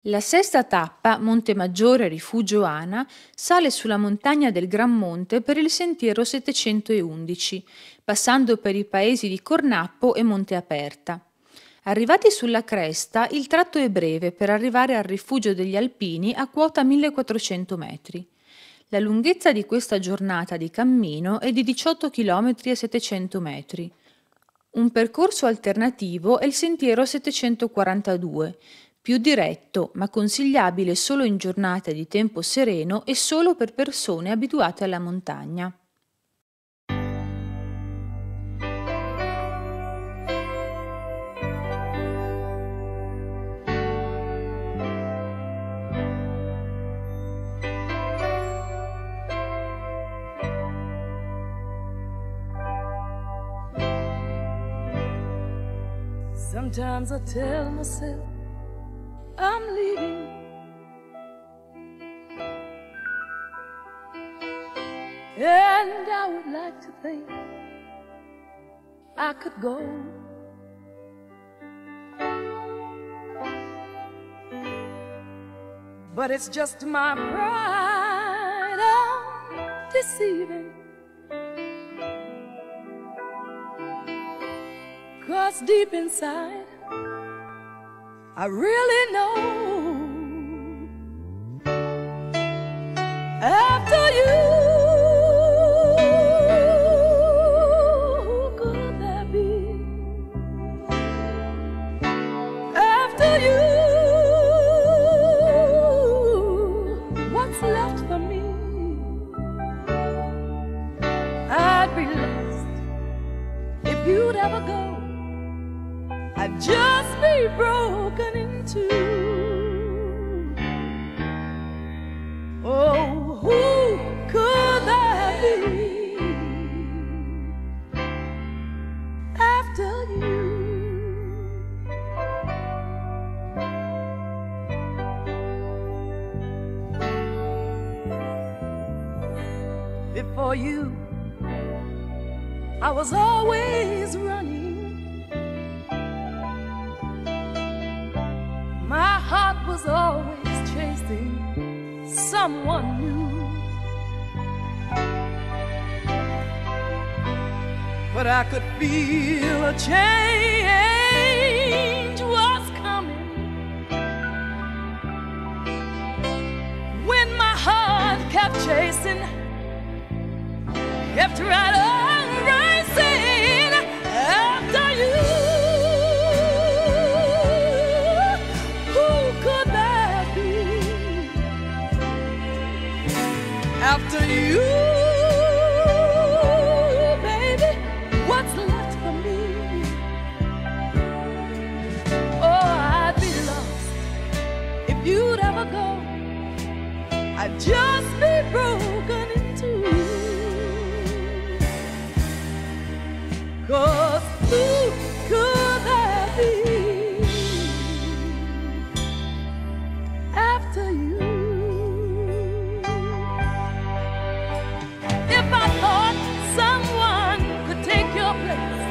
La sesta tappa, Monte Maggiore Rifugio Ana, sale sulla montagna del Gran Monte per il sentiero 711, passando per i paesi di Cornappo e Monte Aperta. Arrivati sulla cresta, il tratto è breve per arrivare al rifugio degli alpini a quota 1400 metri. La lunghezza di questa giornata di cammino è di 18 km e 700 metri. Un percorso alternativo è il sentiero 742, più diretto, ma consigliabile solo in giornate di tempo sereno e solo per persone abituate alla montagna. Sometimes I tell myself I'm leaving, and I would like to think I could go, but it's just my pride I'm deceiving. 'Cause deep inside I really know after you, who could there be? After you, what's left for me? I'd be lost if you'd ever go. I'd just be broken into. Oh, who could that be after you? Before you, I was always running. My heart was always chasing someone new, but I could feel a change was coming when my heart kept chasing, kept right on racing after you. After you, baby, what's left for me? Oh, I'd be lost if you'd ever go. I'd just be broken in two. 'Cause who could that be after you? If I thought someone could take your place,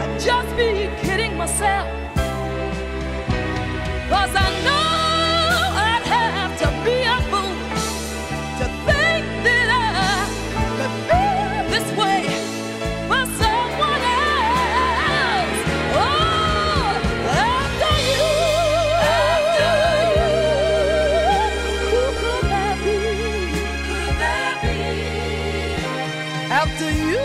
I'd just be kidding myself. 'Cause I know I'd have to be a fool to think that I could feel this way for someone else. Oh, after you, who could that be? After you.